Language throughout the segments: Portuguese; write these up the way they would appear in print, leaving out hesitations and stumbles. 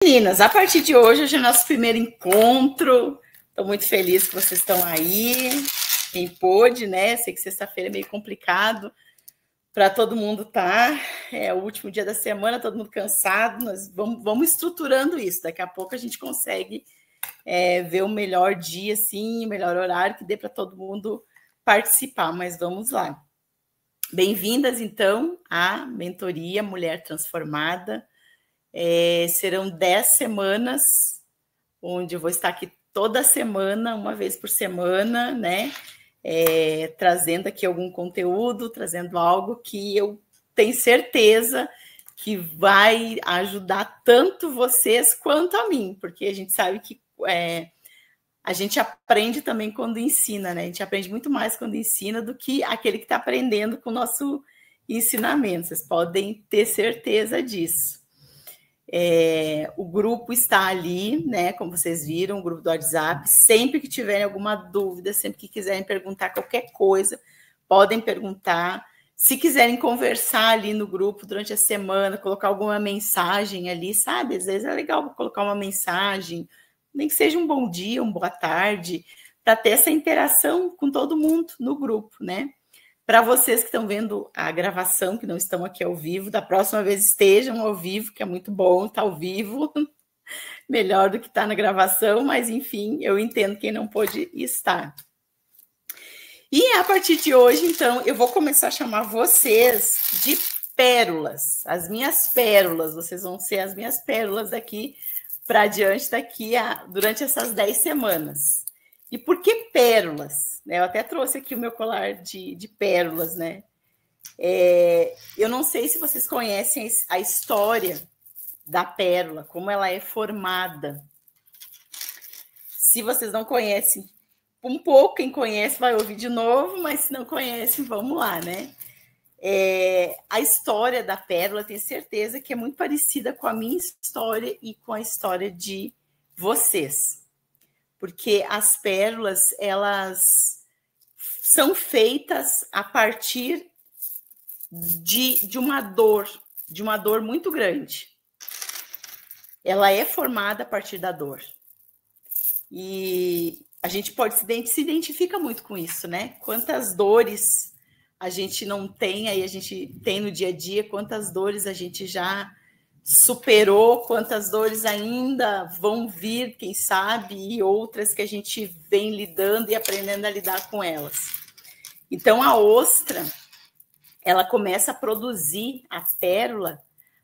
Meninas, a partir de hoje é o nosso primeiro encontro. Estou muito feliz que vocês estão aí. Quem pôde, né? Sei que sexta-feira é meio complicado para todo mundo estar. É o último dia da semana, todo mundo cansado. Nós vamos estruturando isso. Daqui a pouco a gente consegue ver o melhor dia, sim, o melhor horário que dê para todo mundo participar. Mas vamos lá. Bem-vindas, então, à mentoria Mulher Transformada. Serão 10 semanas, onde eu vou estar aqui toda semana, uma vez por semana, né? Trazendo aqui algum conteúdo, trazendo algo que eu tenho certeza que vai ajudar tanto vocês quanto a mim, porque a gente sabe que a gente aprende também quando ensina, né? A gente aprende muito mais quando ensina do que aquele que está aprendendo com o nosso ensinamento. Vocês podem ter certeza disso. O grupo está ali, né? Como vocês viram, o grupo do WhatsApp. Sempre que tiverem alguma dúvida, sempre que quiserem perguntar qualquer coisa, podem perguntar. Se quiserem conversar ali no grupo durante a semana, colocar alguma mensagem ali, sabe? Às vezes é legal colocar uma mensagem, nem que seja um bom dia, uma boa tarde, para ter essa interação com todo mundo no grupo, né? Para vocês que estão vendo a gravação, que não estão aqui ao vivo, da próxima vez estejam ao vivo, que é muito bom estar ao vivo, melhor do que estar na gravação, mas enfim, eu entendo quem não pôde estar. E a partir de hoje, então, eu vou começar a chamar vocês de pérolas, as minhas pérolas, vocês vão ser as minhas pérolas daqui para diante, durante essas 10 semanas. E por que pérolas? Eu até trouxe aqui o meu colar de pérolas, né? Eu não sei se vocês conhecem a história da pérola, como ela é formada. Se vocês não conhecem, um pouco, quem conhece vai ouvir de novo, mas se não conhece, vamos lá, né? A história da pérola, tenho certeza que é muito parecida com a minha história e com a história de vocês. Porque as pérolas, elas são feitas a partir de uma dor muito grande. Ela é formada a partir da dor. E a gente se identifica muito com isso, né? Quantas dores a gente não tem, aí a gente tem no dia a dia, quantas dores a gente já superou, quantas dores ainda vão vir, quem sabe, e outras que a gente vem lidando e aprendendo a lidar com elas. Então, a ostra, ela começa a produzir a pérola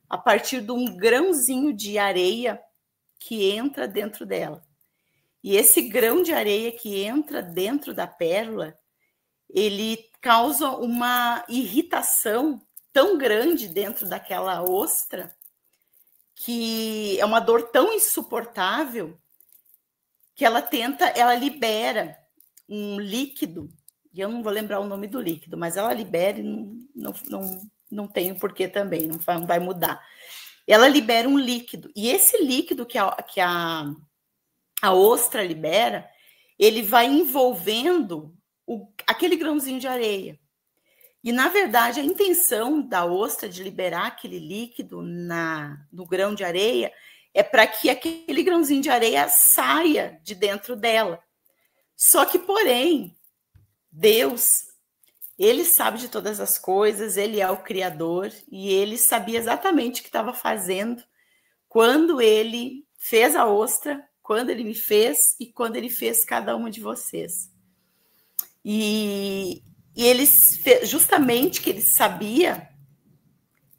a partir de um grãozinho de areia que entra dentro dela. E esse grão de areia que entra dentro da pérola, ele causa uma irritação tão grande dentro daquela ostra, que é uma dor tão insuportável, que ela libera um líquido, e eu não vou lembrar o nome do líquido, mas ela libera, não tem o porquê também, não vai mudar. Ela libera um líquido, e esse líquido que a ostra libera, ele vai envolvendo aquele grãozinho de areia. E, na verdade, a intenção da ostra de liberar aquele líquido no grão de areia é para que aquele grãozinho de areia saia de dentro dela. Só que, porém, Deus, ele sabe de todas as coisas, ele é o Criador, e ele sabia exatamente o que estava fazendo quando ele fez a ostra, quando ele me fez e quando ele fez cada uma de vocês. E ele, justamente que ele sabia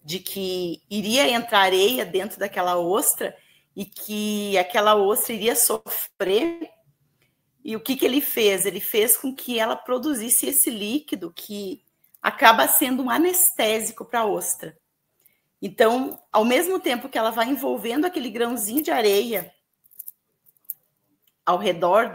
de que iria entrar areia dentro daquela ostra e que aquela ostra iria sofrer. E o que ele fez? Ele fez com que ela produzisse esse líquido que acaba sendo um anestésico para a ostra. Então, ao mesmo tempo que ela vai envolvendo aquele grãozinho de areia ao redor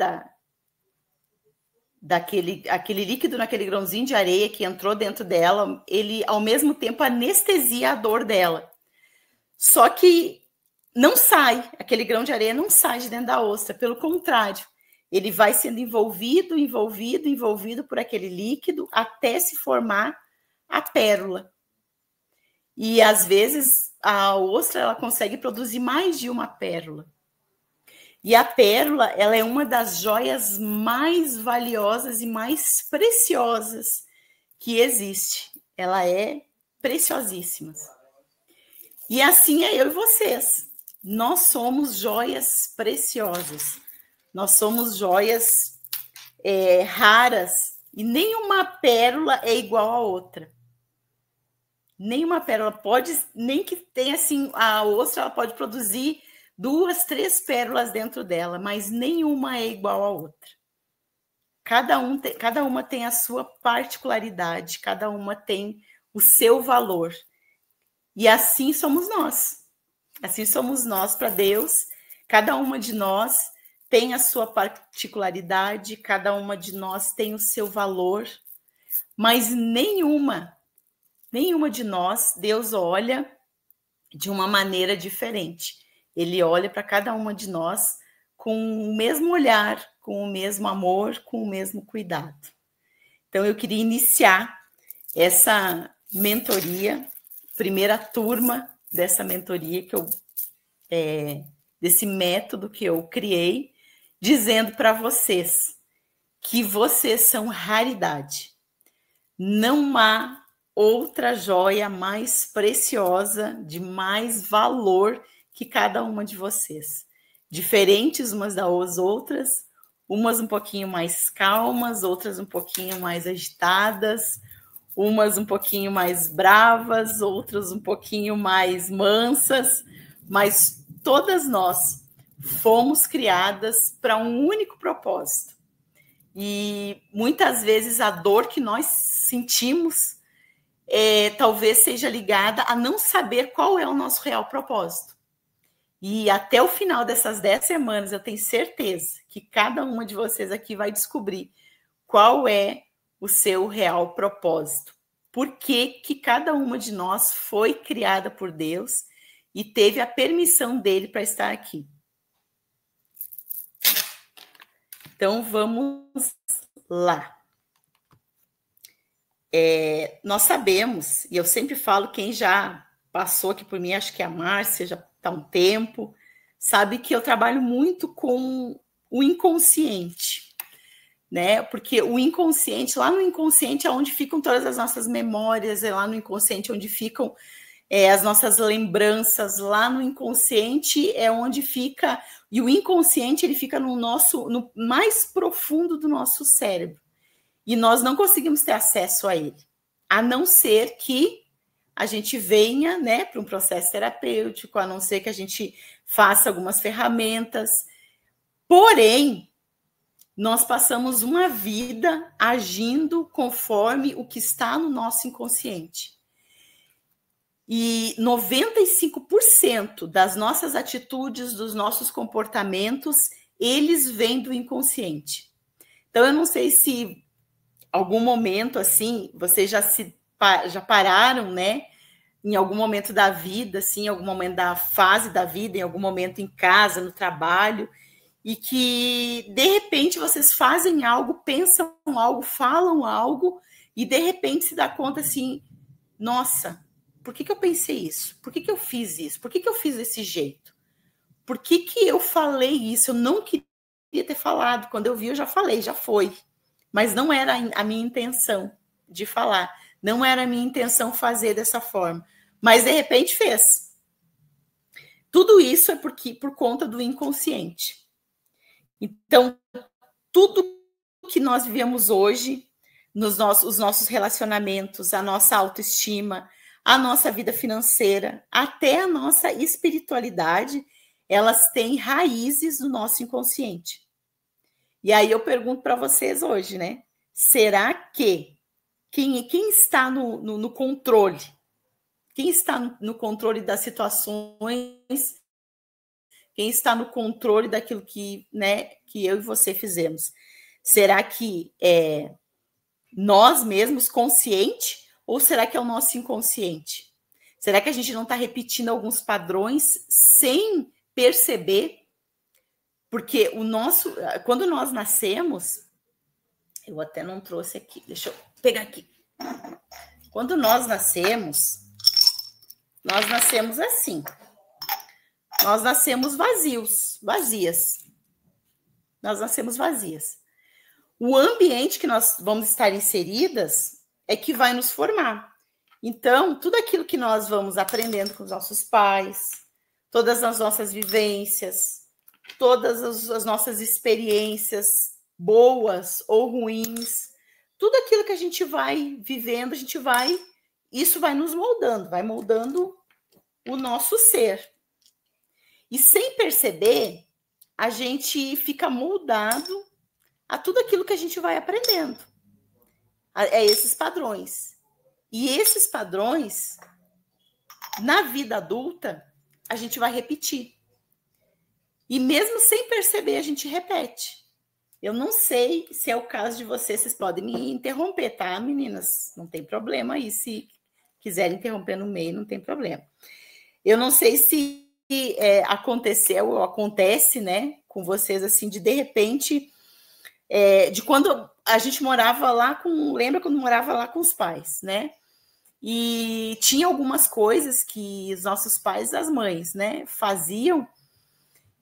aquele líquido naquele grãozinho de areia que entrou dentro dela, ele, ao mesmo tempo, anestesia a dor dela. Só que não sai, aquele grão de areia não sai de dentro da ostra, pelo contrário, ele vai sendo envolvido por aquele líquido até se formar a pérola. E às vezes a ostra ela consegue produzir mais de uma pérola. E a pérola, ela é uma das joias mais valiosas e mais preciosas que existe. Ela é preciosíssima. E assim é eu e vocês. Nós somos joias preciosas. Nós somos joias raras. E nenhuma pérola é igual a outra. Nenhuma pérola pode, nem que tenha assim, a ostra ela pode produzir 2, 3 pérolas dentro dela, mas nenhuma é igual a outra. Cada uma tem a sua particularidade, cada uma tem o seu valor. E assim somos nós. Assim somos nós para Deus. Cada uma de nós tem a sua particularidade, cada uma de nós tem o seu valor, mas nenhuma de nós Deus olha de uma maneira diferente. Ele olha para cada uma de nós com o mesmo olhar, com o mesmo amor, com o mesmo cuidado. Então, eu queria iniciar essa mentoria, primeira turma dessa mentoria desse método que eu criei, dizendo para vocês que vocês são raridade. Não há outra joia mais preciosa, de mais valor que cada uma de vocês. Diferentes umas das outras, umas um pouquinho mais calmas, outras um pouquinho mais agitadas, umas um pouquinho mais bravas, outras um pouquinho mais mansas, mas todas nós fomos criadas para um único propósito. E muitas vezes a dor que nós sentimos talvez seja ligada a não saber qual é o nosso real propósito. E até o final dessas 10 semanas, eu tenho certeza que cada uma de vocês aqui vai descobrir qual é o seu real propósito. Por que cada uma de nós foi criada por Deus e teve a permissão dele para estar aqui. Então, vamos lá. Nós sabemos, e eu sempre falo, quem já passou aqui por mim, acho que a Márcia já está há um tempo, sabe que eu trabalho muito com o inconsciente, né? Porque o inconsciente, lá no inconsciente é onde ficam todas as nossas memórias, é lá no inconsciente onde ficam as nossas lembranças, lá no inconsciente é onde fica, e o inconsciente ele fica no mais profundo do nosso cérebro. E nós não conseguimos ter acesso a ele, a não ser que a gente venha, né, para um processo terapêutico, a não ser que a gente faça algumas ferramentas. Porém, nós passamos uma vida agindo conforme o que está no nosso inconsciente. E 95% das nossas atitudes, dos nossos comportamentos, eles vêm do inconsciente. Então, eu não sei se algum momento, assim, vocês já pararam, né? Em algum momento da vida, assim, em algum momento da fase da vida, em algum momento em casa, no trabalho, e que, de repente, vocês fazem algo, pensam algo, falam algo, e, de repente, se dá conta, assim, nossa, por que eu pensei isso? Por que eu fiz isso? Por que eu fiz desse jeito? Por que eu falei isso? Eu não queria ter falado. Quando eu vi, eu já falei, já foi. Mas não era a minha intenção de falar. Não era a minha intenção fazer dessa forma. Mas, de repente, fez. Tudo isso é por conta do inconsciente. Então, tudo que nós vivemos hoje, os nossos relacionamentos, a nossa autoestima, a nossa vida financeira, até a nossa espiritualidade, elas têm raízes no nosso inconsciente. E aí eu pergunto para vocês hoje, né? Será que quem está no controle? Quem está no controle das situações? Quem está no controle daquilo que eu e você fizemos? Será que é nós mesmos, consciente, ou será que é o nosso inconsciente? Será que a gente não está repetindo alguns padrões sem perceber? Porque quando nós nascemos, eu até não trouxe aqui, deixa eu pegar aqui. Quando nós nascemos, Nós nascemos assim. Nós nascemos vazias. Nós nascemos vazias. O ambiente que nós vamos estar inseridas é que vai nos formar. Então, tudo aquilo que nós vamos aprendendo com os nossos pais, todas as nossas vivências, todas as nossas experiências, boas ou ruins, tudo aquilo que a gente vai vivendo, isso vai nos moldando, vai moldando o nosso ser. E sem perceber, a gente fica moldado a tudo aquilo que a gente vai aprendendo. É esses padrões. E esses padrões, na vida adulta, a gente vai repetir. E mesmo sem perceber, a gente repete. Eu não sei se é o caso de vocês podem me interromper, tá, meninas? Não tem problema aí, se quiserem interromper no meio, não tem problema. Eu não sei se aconteceu ou acontece, né, com vocês, assim, de repente, de quando a gente morava lá lembra quando morava lá com os pais, né? E tinha algumas coisas que os nossos pais, as mães, né, faziam,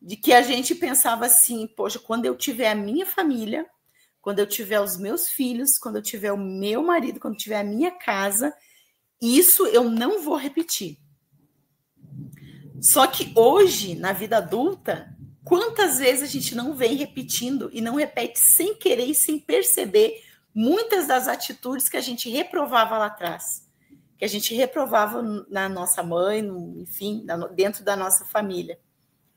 de que a gente pensava assim, poxa, quando eu tiver a minha família, quando eu tiver os meus filhos, quando eu tiver o meu marido, quando eu tiver a minha casa, isso eu não vou repetir. Só que hoje, na vida adulta, quantas vezes a gente não vem repetindo e não repete sem querer e sem perceber muitas das atitudes que a gente reprovava lá atrás, que a gente reprovava na nossa mãe, enfim, dentro da nossa família.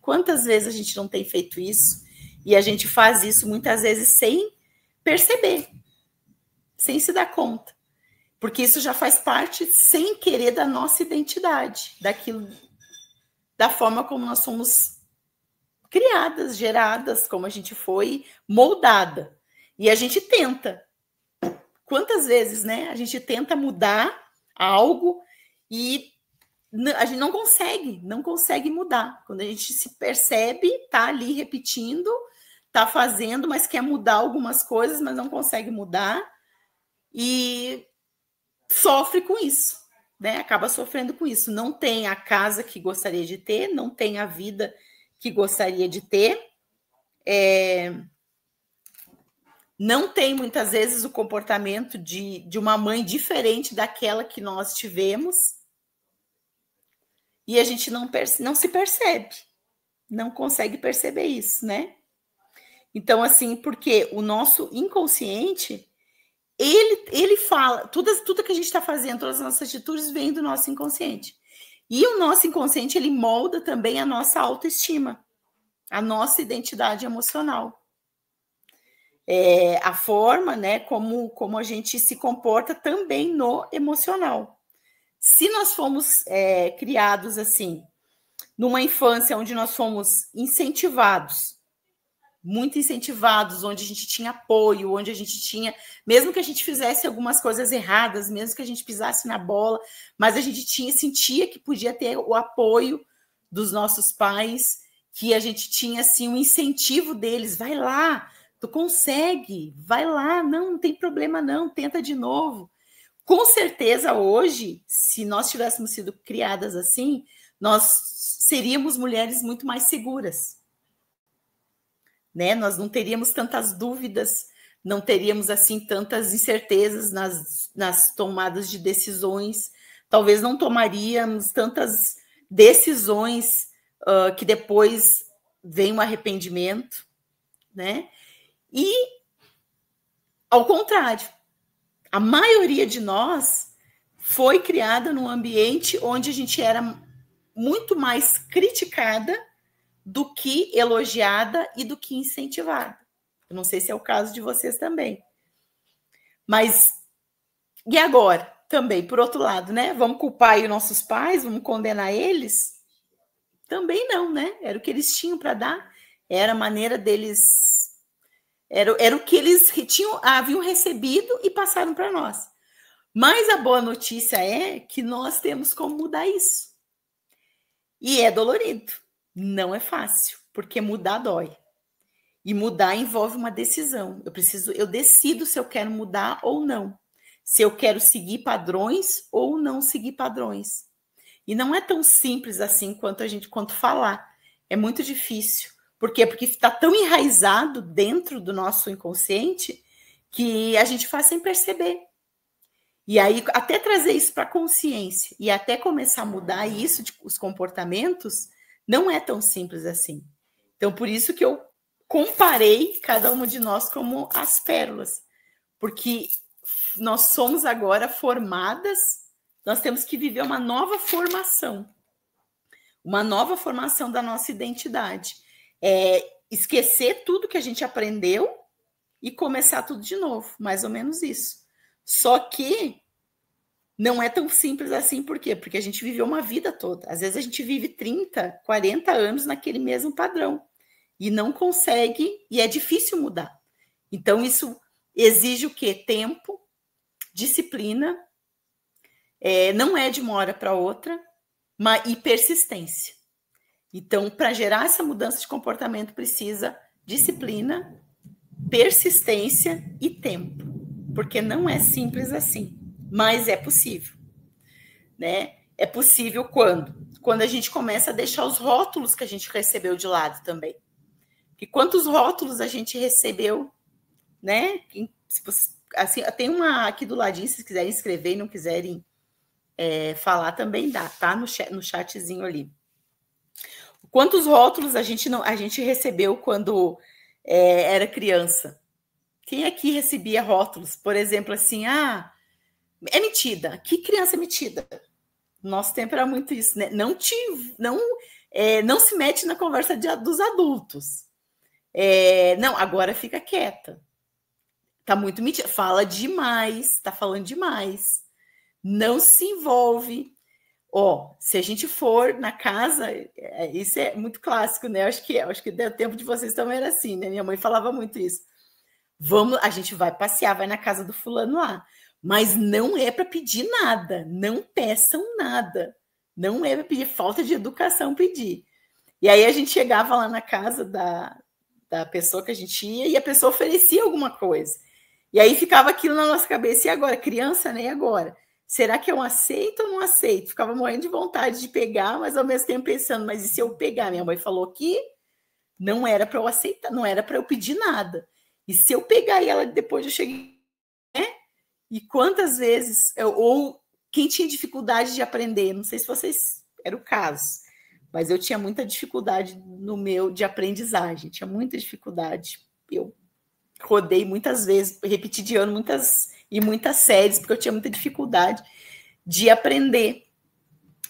Quantas vezes a gente não tem feito isso? E a gente faz isso muitas vezes sem perceber, sem se dar conta. Porque isso já faz parte, sem querer, da nossa identidade, daquilo, da forma como nós somos criadas, geradas, como a gente foi moldada. E a gente tenta. Quantas vezes, né? A gente tenta mudar algo e a gente não consegue mudar. Quando a gente se percebe, tá ali repetindo, tá fazendo, mas quer mudar algumas coisas, mas não consegue mudar e sofre com isso, né? Acaba sofrendo com isso. Não tem a casa que gostaria de ter, não tem a vida que gostaria de ter, não tem muitas vezes o comportamento de uma mãe diferente daquela que nós tivemos. E a gente não se percebe, não consegue perceber isso, né? Então, assim, porque o nosso inconsciente, ele fala, tudo que a gente está fazendo, todas as nossas atitudes vêm do nosso inconsciente. E o nosso inconsciente, ele molda também a nossa autoestima, a nossa identidade emocional. A forma, né, como a gente se comporta também no emocional. Se nós fomos criados assim, numa infância onde nós fomos incentivados, muito incentivados, onde a gente tinha apoio, onde a gente tinha, mesmo que a gente fizesse algumas coisas erradas, mesmo que a gente pisasse na bola, mas a gente sentia que podia ter o apoio dos nossos pais, que a gente tinha assim um incentivo deles, vai lá, tu consegue, vai lá, não tem problema não, tenta de novo. Com certeza, hoje, se nós tivéssemos sido criadas assim, nós seríamos mulheres muito mais seguras, né? Nós não teríamos tantas dúvidas, não teríamos assim tantas incertezas nas tomadas de decisões, talvez não tomaríamos tantas decisões que depois vem um arrependimento, né? E, ao contrário, a maioria de nós foi criada num ambiente onde a gente era muito mais criticada do que elogiada e do que incentivada. Eu não sei se é o caso de vocês também. Mas, e agora? Também, por outro lado, né? Vamos culpar aí os nossos pais? Vamos condenar eles? Também não, né? Era o que eles tinham para dar. Era a maneira deles... Era o que eles haviam recebido e passaram para nós. Mas a boa notícia é que nós temos como mudar isso. E é dolorido. Não é fácil, porque mudar dói. E mudar envolve uma decisão. Eu decido se eu quero mudar ou não. Se eu quero seguir padrões ou não seguir padrões. E não é tão simples assim quanto falar. É muito difícil. Por quê? Porque está tão enraizado dentro do nosso inconsciente que a gente faz sem perceber. E aí, até trazer isso para a consciência e até começar a mudar isso, os comportamentos, não é tão simples assim. Então, por isso que eu comparei cada uma de nós como as pérolas. Porque nós somos agora formadas, nós temos que viver uma nova formação da nossa identidade. Esquecer tudo que a gente aprendeu e começar tudo de novo, mais ou menos isso. Só que não é tão simples assim, por quê? Porque a gente viveu uma vida toda. Às vezes a gente vive 30, 40 anos naquele mesmo padrão e não consegue, e é difícil mudar. Então, isso exige o quê? Tempo, disciplina, não é de uma hora para outra, e persistência. Então, para gerar essa mudança de comportamento, precisa disciplina, persistência e tempo, porque não é simples assim, mas é possível, né? É possível quando a gente começa a deixar os rótulos que a gente recebeu de lado também. E quantos rótulos a gente recebeu, né? Se você, assim, tem uma aqui do ladinho, se quiserem escrever e não quiserem falar, também dá, tá? No chatzinho ali. Quantos rótulos a gente recebeu quando era criança? Quem aqui recebia rótulos? Por exemplo, assim, é metida. Que criança metida? Nosso tempo era muito isso, né? Não se mete na conversa dos adultos. Não, agora fica quieta. Tá muito metida. Fala demais, tá falando demais. Não se envolve. Se a gente for na casa, isso é muito clássico, né? Acho que deu tempo de vocês também era assim, né? Minha mãe falava muito isso. A gente vai passear, vai na casa do fulano lá, mas não é para pedir nada, não peçam nada, não é para pedir, falta de educação pedir. E aí a gente chegava lá na casa da pessoa que a gente ia e a pessoa oferecia alguma coisa. E aí ficava aquilo na nossa cabeça, e agora? Criança, né? E agora? Será que eu aceito ou não aceito? Ficava morrendo de vontade de pegar, mas ao mesmo tempo pensando, mas e se eu pegar? Minha mãe falou que não era para eu aceitar, não era para eu pedir nada. E se eu pegar ela depois eu cheguei, né? E quantas vezes, ou quem tinha dificuldade de aprender, não sei se vocês era o caso, mas eu tinha muita dificuldade de aprendizagem, tinha muita dificuldade. Eu rodei muitas vezes, repeti de ano muitas séries, porque eu tinha muita dificuldade de aprender.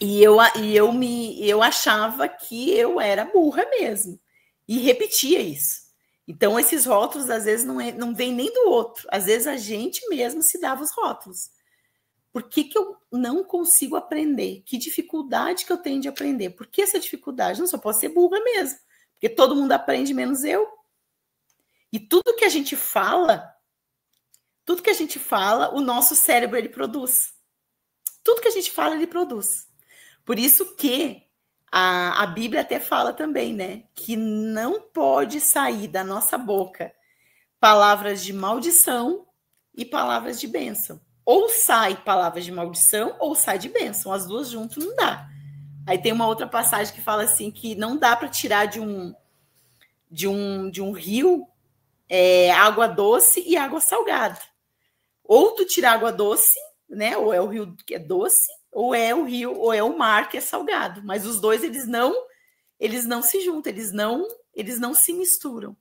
E eu achava que eu era burra mesmo. E repetia isso. Então, esses rótulos, às vezes, não vem nem do outro. Às vezes, a gente mesmo se dava os rótulos. Por que eu não consigo aprender? Que dificuldade que eu tenho de aprender? Por que essa dificuldade? Não, só posso ser burra mesmo. Porque todo mundo aprende, menos eu. E tudo que a gente fala, o nosso cérebro, ele produz. Tudo que a gente fala, ele produz. Por isso que a Bíblia até fala também, né? Que não pode sair da nossa boca palavras de maldição e palavras de bênção. Ou sai palavras de maldição ou sai de bênção. As duas juntas não dá. Aí tem uma outra passagem que fala assim que não dá para tirar de um rio água doce e água salgada. Ou tu tira água doce, né? Ou é o rio que é doce, ou é o rio, ou é o mar que é salgado. Mas os dois, eles não se juntam, eles não se misturam.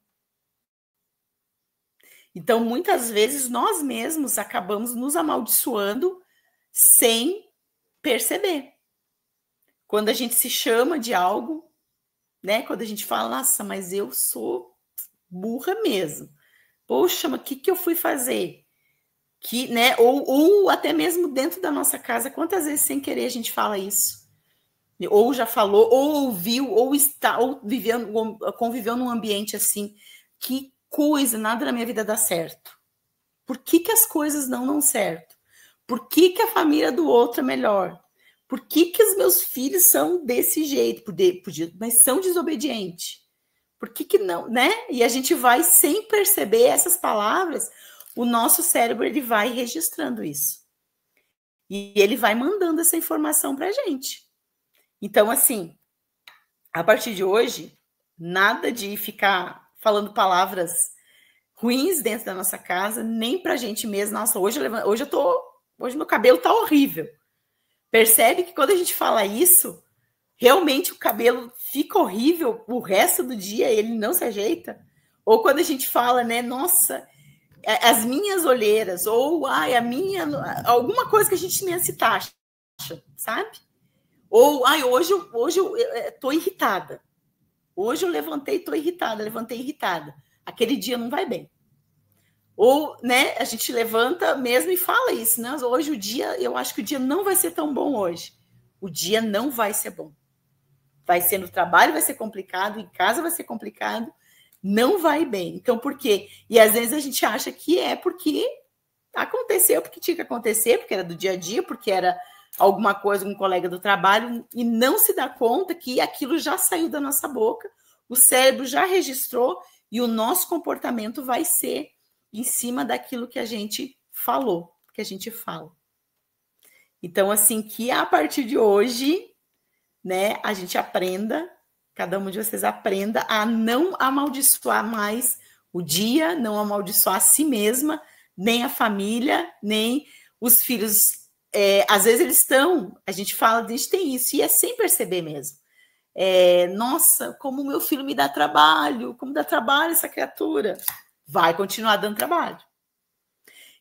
Então, muitas vezes, nós mesmos acabamos nos amaldiçoando sem perceber. Quando a gente se chama de algo, né? Quando a gente fala, nossa, mas eu sou burra mesmo. Poxa, mas o que eu fui fazer? Né? Ou até mesmo dentro da nossa casa, quantas vezes sem querer a gente fala isso? Ou já falou, ou ouviu, ou conviveu num ambiente assim. Que coisa, nada na minha vida dá certo. Por que as coisas não dão certo? Por que a família do outro é melhor? Por que os meus filhos são desse jeito? Mas são desobedientes. Por que não, né? E a gente vai, sem perceber essas palavras, o nosso cérebro, ele vai registrando isso. E ele vai mandando essa informação para a gente. Então, assim, a partir de hoje, nada de ficar falando palavras ruins dentro da nossa casa, nem pra gente mesmo. Nossa, hoje meu cabelo tá horrível. Percebe que quando a gente fala isso, realmente o cabelo fica horrível o resto do dia, ele não se ajeita? Ou quando a gente fala, né, nossa, as minhas olheiras, ou ai, alguma coisa que a gente nem se taxa, sabe? Ou ai, hoje eu tô irritada. Hoje eu levantei, tô irritada, levantei irritada. Aquele dia não vai bem. Ou, né, a gente levanta mesmo e fala isso, né? Hoje o dia, eu acho que o dia não vai ser tão bom hoje. O dia não vai ser bom. Vai ser no trabalho, vai ser complicado, em casa vai ser complicado, não vai bem. Então, por quê? E às vezes a gente acha que é porque aconteceu, porque tinha que acontecer, porque era do dia a dia, porque era alguma coisa com um colega do trabalho, e não se dá conta que aquilo já saiu da nossa boca, o cérebro já registrou e o nosso comportamento vai ser em cima daquilo que a gente falou, que a gente fala. Então, assim, que a partir de hoje, né, a gente aprenda, cada um de vocês aprenda a não amaldiçoar mais o dia, não amaldiçoar a si mesma, nem a família, nem os filhos. Às vezes eles estão, a gente fala, a gente tem isso, e é sem perceber mesmo. Nossa, como meu filho me dá trabalho, como dá trabalho essa criatura. Vai continuar dando trabalho.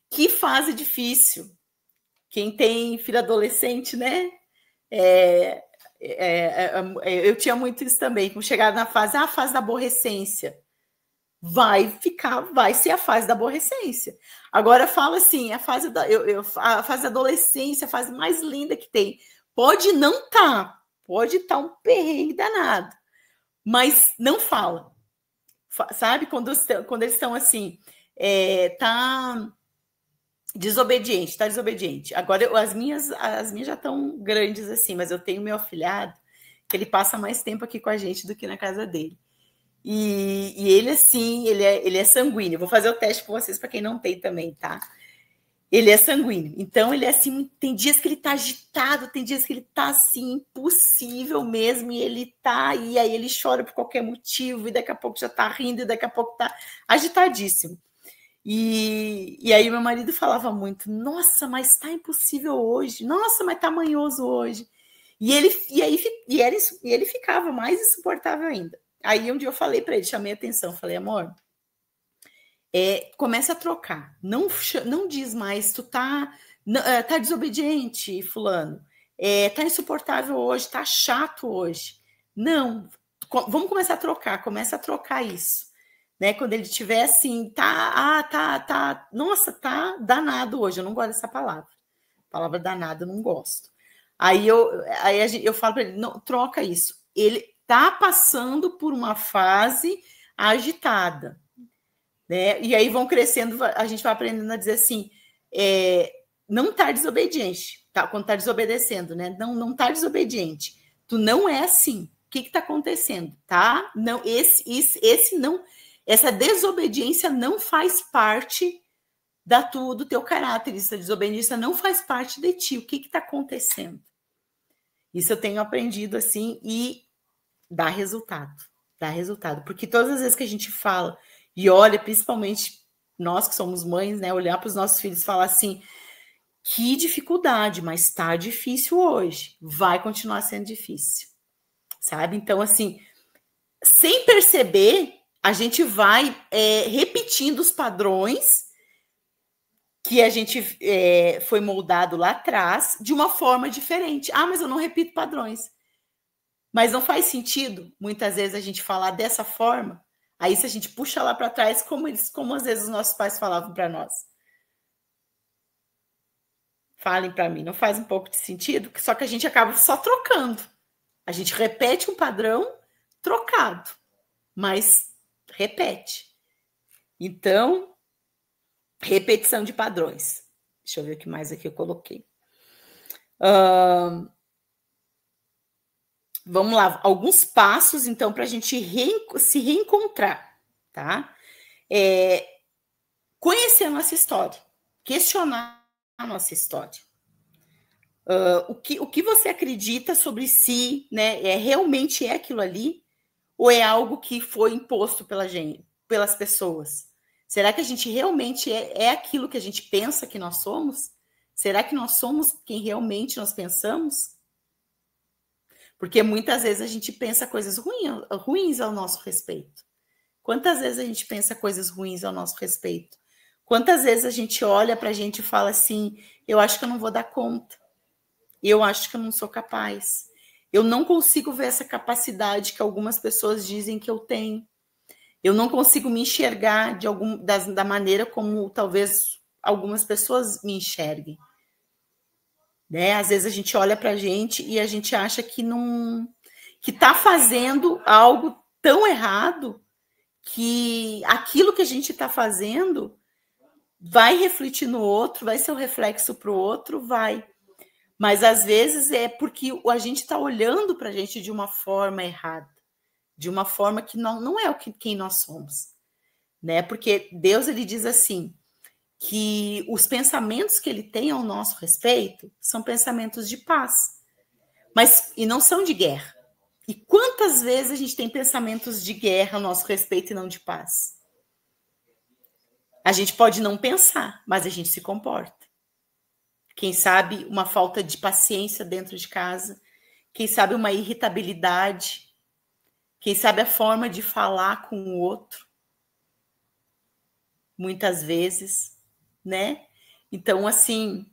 Que fase difícil. Quem tem filho adolescente, né? Eu tinha muito isso também, com chegar na fase, a fase da aborrecência. Vai ser a fase da aborrecência. Agora fala assim, a fase da adolescência, a fase mais linda que tem. Pode não estar, pode estar um perrengue danado, mas não fala. Sabe? Quando eles estão assim, tá desobediente. Agora, as minhas já estão grandes assim, mas eu tenho meu afilhado, que ele passa mais tempo aqui com a gente do que na casa dele. E ele, assim, ele é sanguíneo. Vou fazer o teste com vocês, para quem não tem também, tá? Ele é sanguíneo. Então, ele é assim, tem dias que ele tá agitado, tem dias que ele tá assim, impossível mesmo, e ele tá, e aí ele chora por qualquer motivo, e daqui a pouco já tá rindo, e daqui a pouco tá agitadíssimo. E aí meu marido falava muito, nossa, mas tá impossível hoje, nossa, mas tá manhoso hoje. E ele ficava mais insuportável ainda. Aí um dia eu falei para ele, chamei a atenção, falei, amor, começa a trocar, não diz mais, tu tá desobediente, fulano, tá insuportável hoje, tá chato hoje. Não, vamos começar a trocar, começa a trocar isso. Né, quando ele estiver assim, nossa, tá danado hoje, eu não gosto dessa palavra. Palavra danado, eu não gosto. Aí eu falo para ele, não, troca isso. Ele tá passando por uma fase agitada, né? E aí vão crescendo, a gente vai aprendendo a dizer assim, não tá desobediente, tá? Quando tá desobedecendo, né? Não tá desobediente. Tu não é assim. O que tá acontecendo, tá? Não, esse não. Essa desobediência não faz parte do teu caráter. Essa desobediência não faz parte de ti. O que está acontecendo? Isso eu tenho aprendido assim e dá resultado. Dá resultado. Porque todas as vezes que a gente fala e olha, principalmente nós que somos mães, né? Olhar para os nossos filhos e falar assim, que dificuldade, mas está difícil hoje. Vai continuar sendo difícil. Sabe? Então, assim, sem perceber, a gente vai repetindo os padrões que a gente foi moldado lá atrás de uma forma diferente. Ah, mas eu não repito padrões. Mas não faz sentido, muitas vezes, a gente falar dessa forma. Aí, se a gente puxa lá para trás, como às vezes os nossos pais falavam para nós. Falem para mim, não faz um pouco de sentido? Só que a gente acaba só trocando. A gente repete um padrão trocado, mas repete. Então, repetição de padrões. Deixa eu ver o que mais aqui eu coloquei. Vamos lá, alguns passos, então, para a gente se reencontrar, tá? Conhecer a nossa história, questionar a nossa história. O que você acredita sobre si, né? Realmente é aquilo ali? Ou é algo que foi imposto pela gente, pelas pessoas? Será que a gente realmente é aquilo que a gente pensa que nós somos? Será que nós somos quem realmente nós pensamos? Porque muitas vezes a gente pensa coisas ruins ao nosso respeito. Quantas vezes a gente pensa coisas ruins ao nosso respeito? Quantas vezes a gente olha para a gente e fala assim, eu acho que eu não vou dar conta. Eu acho que eu não sou capaz. Eu não consigo ver essa capacidade que algumas pessoas dizem que eu tenho. Eu não consigo me enxergar da maneira como talvez algumas pessoas me enxerguem. Né? Às vezes a gente olha para a gente e a gente acha que não, que está fazendo algo tão errado que aquilo que a gente está fazendo vai refletir no outro, vai ser o reflexo para o outro, vai. Mas às vezes é porque a gente está olhando para a gente de uma forma errada, de uma forma que não é quem nós somos, né? Porque Deus ele diz assim que os pensamentos que ele tem ao nosso respeito são pensamentos de paz, e não são de guerra. E quantas vezes a gente tem pensamentos de guerra ao nosso respeito e não de paz? A gente pode não pensar, mas a gente se comporta. Quem sabe uma falta de paciência dentro de casa, quem sabe uma irritabilidade, quem sabe a forma de falar com o outro, muitas vezes, né? Então, assim,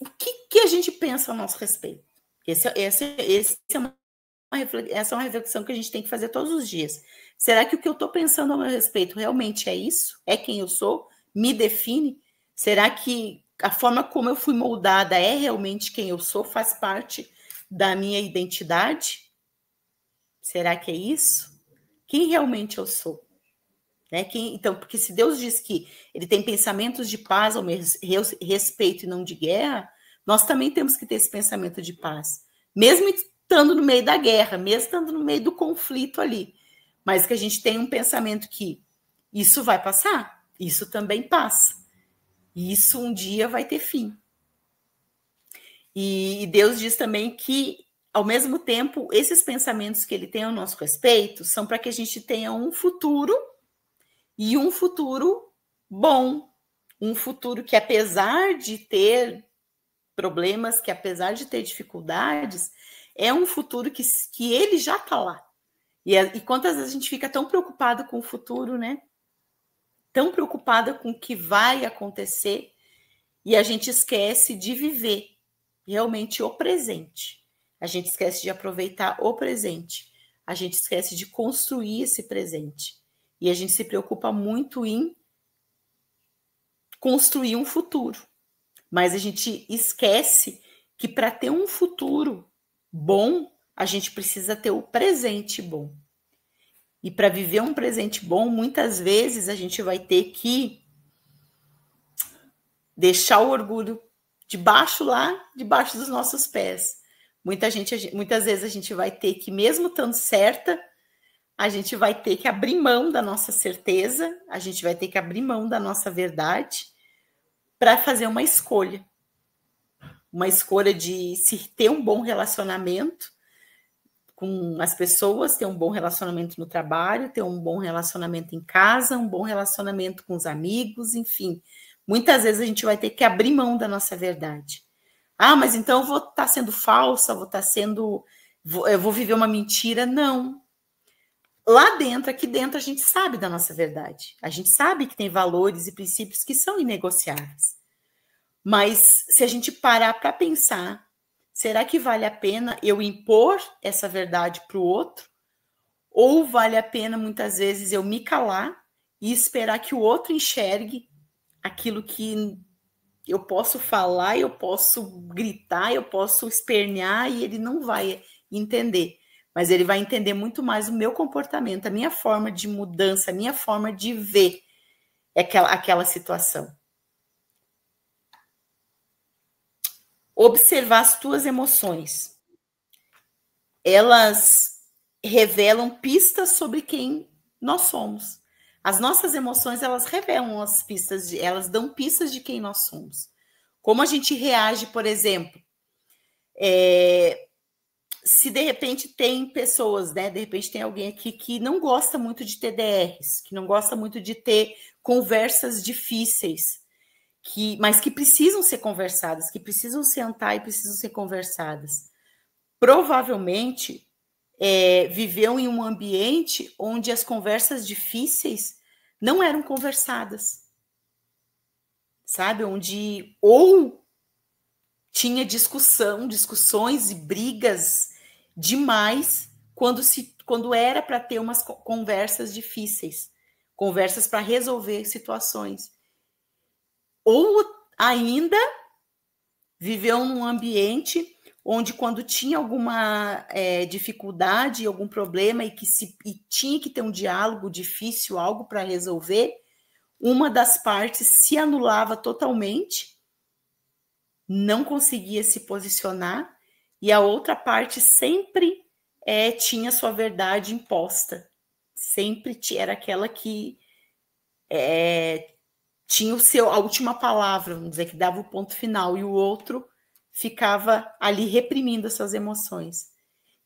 o que a gente pensa a nosso respeito? Essa é uma reflexão que a gente tem que fazer todos os dias. Será que o que eu estou pensando a meu respeito realmente é isso? É quem eu sou? Me define? Será que a forma como eu fui moldada é realmente quem eu sou? Faz parte da minha identidade? Será que é isso? Quem realmente eu sou? Né? Então, porque se Deus diz que ele tem pensamentos de paz ao meu respeito e não de guerra, nós também temos que ter esse pensamento de paz. Mesmo estando no meio da guerra, mesmo estando no meio do conflito ali. Mas que a gente tem um pensamento que isso vai passar, isso também passa. E isso um dia vai ter fim. E Deus diz também que, ao mesmo tempo, esses pensamentos que ele tem ao nosso respeito são para que a gente tenha um futuro e um futuro bom. Um futuro que, apesar de ter problemas, que apesar de ter dificuldades, é um futuro que ele já está lá. E quantas vezes a gente fica tão preocupado com o futuro, né? Tão preocupada com o que vai acontecer e a gente esquece de viver realmente o presente. A gente esquece de aproveitar o presente. A gente esquece de construir esse presente. E a gente se preocupa muito em construir um futuro. Mas a gente esquece que para ter um futuro bom, a gente precisa ter o presente bom. E para viver um presente bom, muitas vezes a gente vai ter que deixar o orgulho debaixo dos nossos pés. Muitas vezes a gente vai ter que, mesmo estando certa, a gente vai ter que abrir mão da nossa certeza, a gente vai ter que abrir mão da nossa verdade para fazer uma escolha. Uma escolha de se ter um bom relacionamento com as pessoas, ter um bom relacionamento no trabalho, ter um bom relacionamento em casa, um bom relacionamento com os amigos, enfim. Muitas vezes a gente vai ter que abrir mão da nossa verdade. Ah, mas então eu vou estar sendo falsa, eu vou viver uma mentira. Não. Lá dentro, aqui dentro, a gente sabe da nossa verdade. A gente sabe que tem valores e princípios que são inegociáveis. Mas se a gente parar para pensar, será que vale a pena eu impor essa verdade para o outro? Ou vale a pena, muitas vezes, eu me calar e esperar que o outro enxergue aquilo que eu posso falar, eu posso gritar, eu posso espernear e ele não vai entender. Mas ele vai entender muito mais o meu comportamento, a minha forma de mudança, a minha forma de ver aquela situação. Observar as tuas emoções. Elas revelam pistas sobre quem nós somos. As nossas emoções, elas revelam as pistas, elas dão pistas de quem nós somos. Como a gente reage, por exemplo, se de repente tem pessoas, né? De repente tem alguém aqui que não gosta muito de TDRs, que não gosta muito de ter conversas difíceis, mas que precisam ser conversadas, que precisam sentar e precisam ser conversadas. Provavelmente viveu em um ambiente onde as conversas difíceis não eram conversadas, sabe? Onde ou tinha discussões e brigas demais quando era para ter umas conversas difíceis, conversas para resolver situações. Ou ainda viveu num ambiente onde quando tinha alguma dificuldade, algum problema e tinha que ter um diálogo difícil, algo para resolver, uma das partes se anulava totalmente, não conseguia se posicionar, e a outra parte sempre tinha sua verdade imposta. Sempre era aquela que tinha a última palavra, vamos dizer, que dava o ponto final, e o outro ficava ali reprimindo as suas emoções.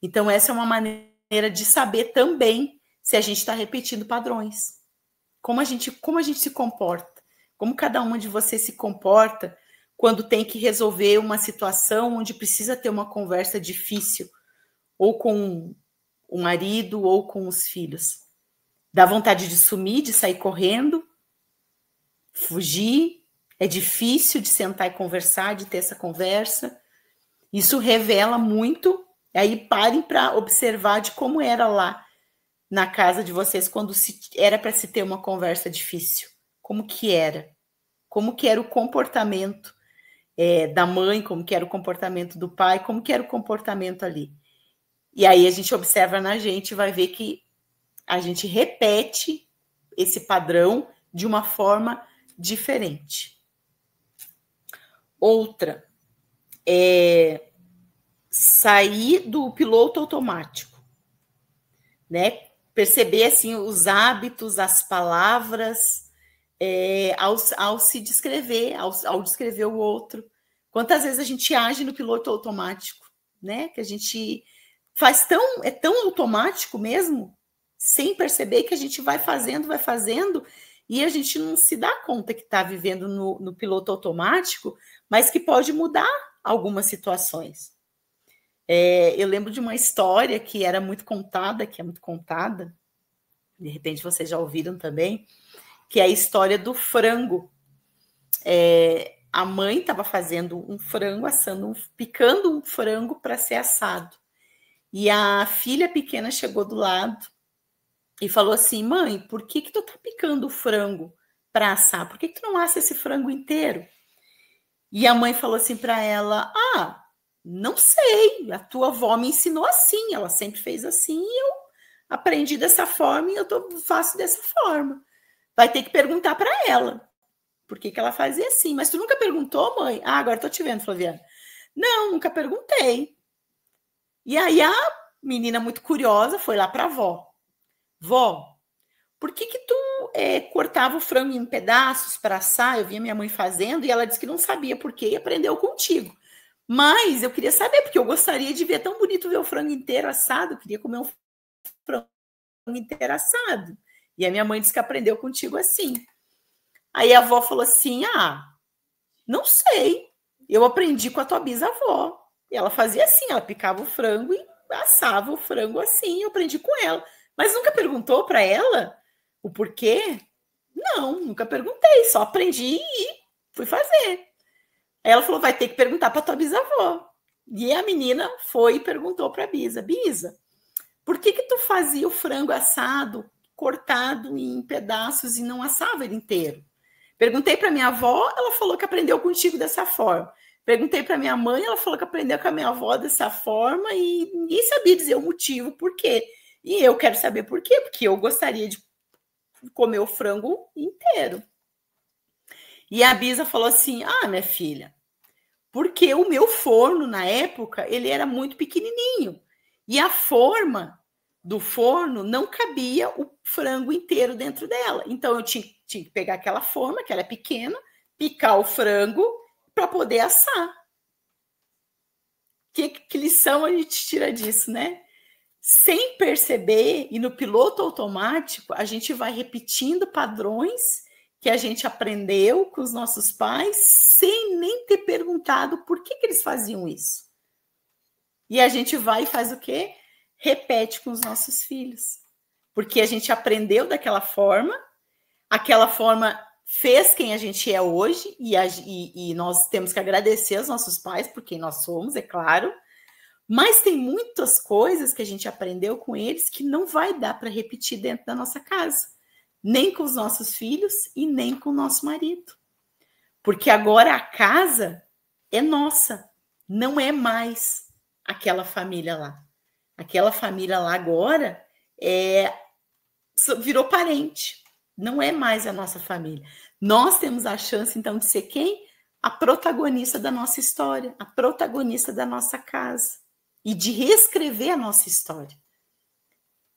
Então, essa é uma maneira de saber também se a gente está repetindo padrões. Como a gente se comporta, como cada uma de vocês se comporta quando tem que resolver uma situação onde precisa ter uma conversa difícil, ou com o marido, ou com os filhos. Dá vontade de sumir, de sair correndo, fugir, é difícil de sentar e conversar, de ter essa conversa. Isso revela muito. Aí parem para observar de como era lá na casa de vocês quando era para se ter uma conversa difícil. Como que era? Como que era o comportamento da mãe, como que era o comportamento do pai, como que era o comportamento ali. E aí a gente observa na gente e vai ver que a gente repete esse padrão de uma forma diferente. Outra é sair do piloto automático, né? Perceber assim os hábitos, as palavras, ao se descrever, ao descrever o outro. Quantas vezes a gente age no piloto automático, né? Que a gente faz tão automático mesmo, sem perceber, que a gente vai fazendo, e a gente não se dá conta que está vivendo no piloto automático, mas que pode mudar algumas situações. Eu lembro de uma história que era muito contada, de repente vocês já ouviram também, que é a história do frango. A mãe estava fazendo um frango, picando um frango para ser assado. E a filha pequena chegou do lado e falou assim: mãe, por que tu tá picando o frango para assar? Por que tu não assa esse frango inteiro? E a mãe falou assim para ela: não sei, a tua avó me ensinou assim, ela sempre fez assim, e eu aprendi dessa forma e eu faço dessa forma. Vai ter que perguntar para ela por que ela fazia assim. Mas tu nunca perguntou, mãe? Agora tô te vendo, Flaviana. Não, nunca perguntei. E aí a menina, muito curiosa, foi lá para a avó. Vó, por que tu cortava o frango em pedaços para assar? Eu via minha mãe fazendo e ela disse que não sabia por quê e aprendeu contigo. Mas eu queria saber, porque eu gostaria de ver, tão bonito ver o frango inteiro assado, eu queria comer um frango inteiro assado. E a minha mãe disse que aprendeu contigo assim. Aí a avó falou assim: não sei, eu aprendi com a tua bisavó. E ela fazia assim, ela picava o frango e assava o frango assim, eu aprendi com ela. Mas nunca perguntou para ela o porquê? Não, nunca perguntei, só aprendi e fui fazer. Aí ela falou: vai ter que perguntar para tua bisavó. E a menina foi e perguntou para a Bisa: Bisa, por que tu fazia o frango assado, cortado em pedaços e não assava ele inteiro? Perguntei para minha avó, ela falou que aprendeu contigo dessa forma. Perguntei para minha mãe, ela falou que aprendeu com a minha avó dessa forma e ninguém sabia dizer o motivo, por quê. E eu quero saber por quê, porque eu gostaria de comer o frango inteiro. E a Bisa falou assim: minha filha, porque o meu forno, na época, ele era muito pequenininho. E a forma do forno não cabia o frango inteiro dentro dela. Então, eu tinha que pegar aquela forma, que ela é pequena, picar o frango, para poder assar. Que lição a gente tira disso, né? Sem perceber, e no piloto automático, a gente vai repetindo padrões que a gente aprendeu com os nossos pais, sem nem ter perguntado por que eles faziam isso. E a gente vai e faz o quê? Repete com os nossos filhos. Porque a gente aprendeu daquela forma, aquela forma fez quem a gente é hoje, e nós temos que agradecer aos nossos pais por quem nós somos, é claro, mas tem muitas coisas que a gente aprendeu com eles que não vai dar para repetir dentro da nossa casa, nem com os nossos filhos e nem com o nosso marido. Porque agora a casa é nossa, não é mais aquela família lá. Aquela família lá agora virou parente, não é mais a nossa família. Nós temos a chance, então, de ser quem? A protagonista da nossa história, a protagonista da nossa casa. E de reescrever a nossa história.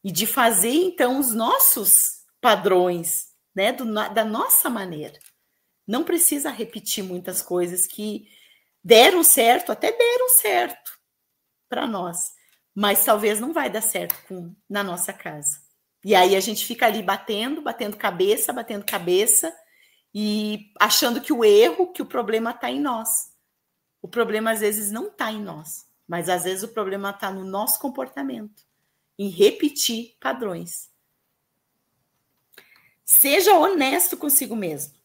E de fazer, então, os nossos padrões, né, da nossa maneira. Não precisa repetir muitas coisas que deram certo, até deram certo para nós. Mas talvez não vai dar certo na nossa casa. E aí a gente fica ali batendo cabeça, e achando que o problema está em nós. O problema, às vezes, não está em nós, mas, às vezes, o problema está no nosso comportamento, em repetir padrões. Seja honesto consigo mesmo.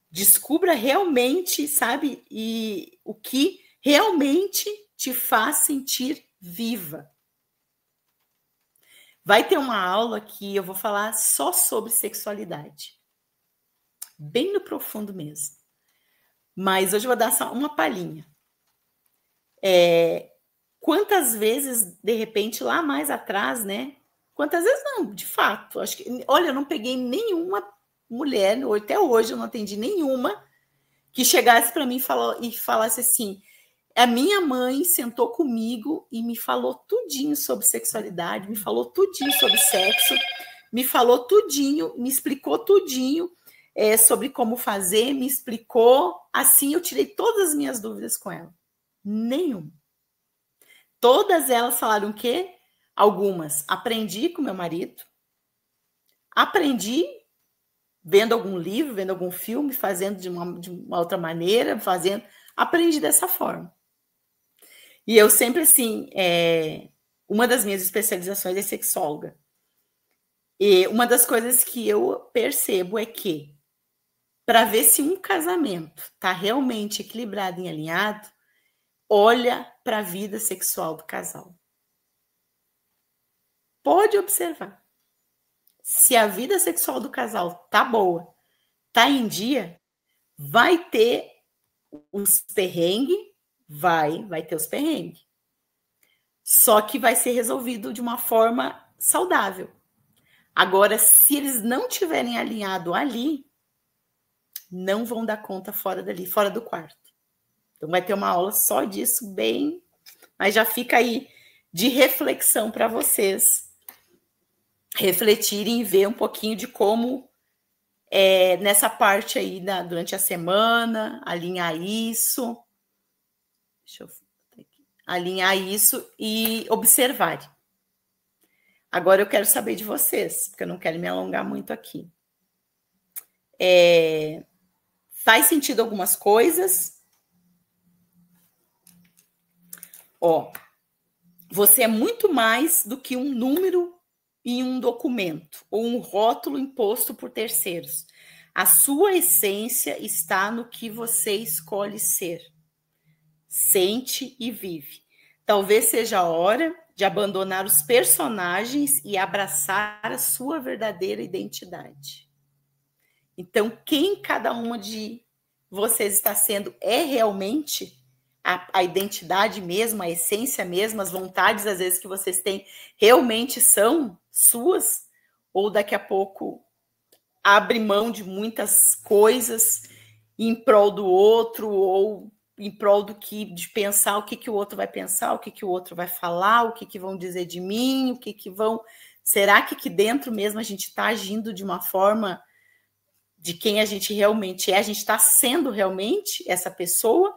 Descubra realmente, sabe, e o que realmente te faz sentir viva. Vai ter uma aula que eu vou falar só sobre sexualidade. Bem no profundo mesmo. Mas hoje eu vou dar só uma palhinha. Quantas vezes, de repente, lá mais atrás, né? Quantas vezes não, de fato. Acho que, olha, eu não peguei nenhuma mulher, até hoje eu não atendi nenhuma, que chegasse para mim e falasse assim: a minha mãe sentou comigo e me falou tudinho sobre sexualidade, me falou tudinho sobre sexo, me falou tudinho, me explicou tudinho sobre como fazer, me explicou. Assim, eu tirei todas as minhas dúvidas com ela. Nenhuma. Todas elas falaram o quê? Algumas. Aprendi com meu marido. Aprendi vendo algum livro, vendo algum filme, fazendo de uma outra maneira, aprendi dessa forma. E eu sempre, assim, uma das minhas especializações é sexóloga. E uma das coisas que eu percebo é que, para ver se um casamento está realmente equilibrado e alinhado, olha para a vida sexual do casal. Pode observar. Se a vida sexual do casal tá boa, tá em dia, vai ter os perrengues, vai ter os perrengues. Só que vai ser resolvido de uma forma saudável. Agora, se eles não tiverem alinhado ali, não vão dar conta fora dali, fora do quarto. Então vai ter uma aula só disso, mas já fica aí de reflexão para vocês refletirem e ver um pouquinho de como nessa parte aí durante a semana, alinhar isso. Deixa eu aqui. Alinhar isso e observar. Agora eu quero saber de vocês, porque eu não quero me alongar muito aqui. Faz sentido algumas coisas? Você é muito mais do que um número em um documento ou um rótulo imposto por terceiros. A sua essência está no que você escolhe ser. Sente e vive. Talvez seja a hora de abandonar os personagens e abraçar a sua verdadeira identidade. Então, quem cada uma de vocês está sendo realmente a identidade mesmo, a essência mesmo, as vontades, às vezes, que vocês têm, realmente são suas? Ou daqui a pouco abre mão de muitas coisas em prol do outro, ou em prol de pensar o que o outro vai pensar, o que o outro vai falar, o que vão dizer de mim, o que vão... Será que aqui dentro mesmo a gente está agindo de uma forma de quem a gente realmente é? A gente está sendo realmente essa pessoa?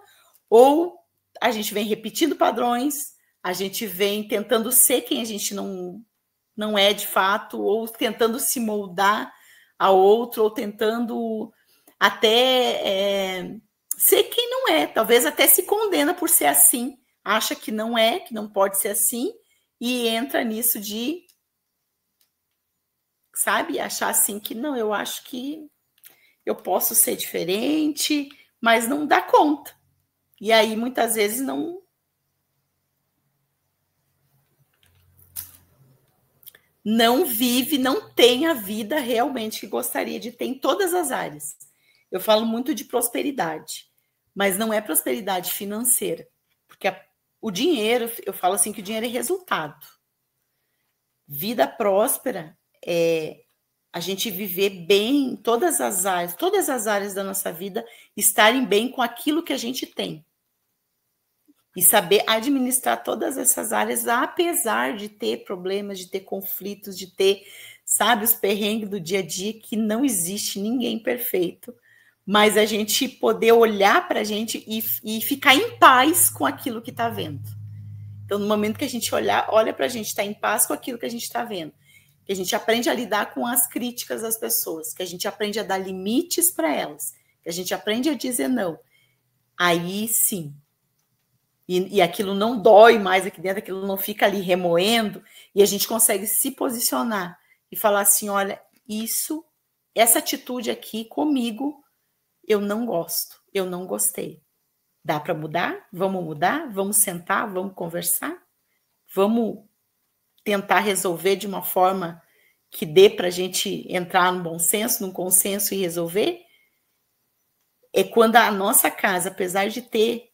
ou a gente vem repetindo padrões, a gente vem tentando ser quem a gente não é de fato, ou tentando se moldar a outro, ou tentando até ser quem não é, talvez até se condena por ser assim, acha que não é, que não pode ser assim, e entra nisso de, sabe, achar assim que não, eu acho que eu posso ser diferente, mas não dá conta. E aí, muitas vezes, não vive, não tem a vida realmente que gostaria de ter em todas as áreas. Eu falo muito de prosperidade, mas não é prosperidade financeira, porque o dinheiro, eu falo assim que o dinheiro é resultado. Vida próspera é a gente viver bem em todas as áreas da nossa vida, estarem bem com aquilo que a gente tem. E saber administrar todas essas áreas, apesar de ter problemas, de ter conflitos, de ter, sabe, os perrengues do dia a dia, que não existe ninguém perfeito, mas a gente poder olhar para a gente e ficar em paz com aquilo que está vendo. Então, no momento que a gente olha para a gente, está em paz com aquilo que a gente está vendo, que a gente aprende a lidar com as críticas das pessoas, que a gente aprende a dar limites para elas, que a gente aprende a dizer não, aí sim, e aquilo não dói mais aqui dentro, aquilo não fica ali remoendo, e a gente consegue se posicionar e falar assim, olha, essa atitude aqui comigo, eu não gosto, eu não gostei. Dá para mudar? Vamos sentar, vamos conversar? Vamos tentar resolver de uma forma que dê para a gente entrar num bom senso, num consenso e resolver? É quando a nossa casa, apesar de ter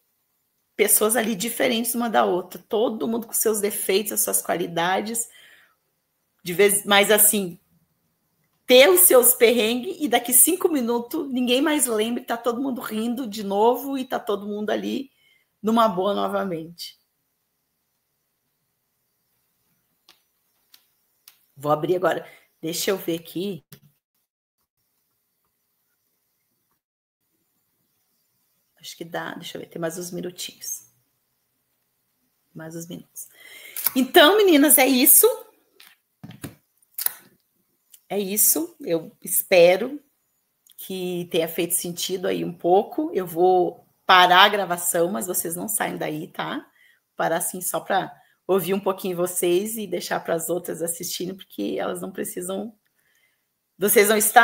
pessoas ali diferentes uma da outra, todo mundo com seus defeitos, as suas qualidades, mas assim, ter os seus perrengues e daqui 5 minutos ninguém mais lembra, tá todo mundo rindo de novo e tá todo mundo ali numa boa novamente. Vou abrir agora, deixa eu ver aqui. Acho que dá, deixa eu ver, tem mais uns minutinhos. Mais uns minutos. Então, meninas, é isso. É isso. Eu espero que tenha feito sentido aí um pouco. Eu vou parar a gravação, mas vocês não saem daí, tá? Parar assim só para ouvir um pouquinho vocês e deixar para as outras assistirem, porque elas não precisam. Vocês não estão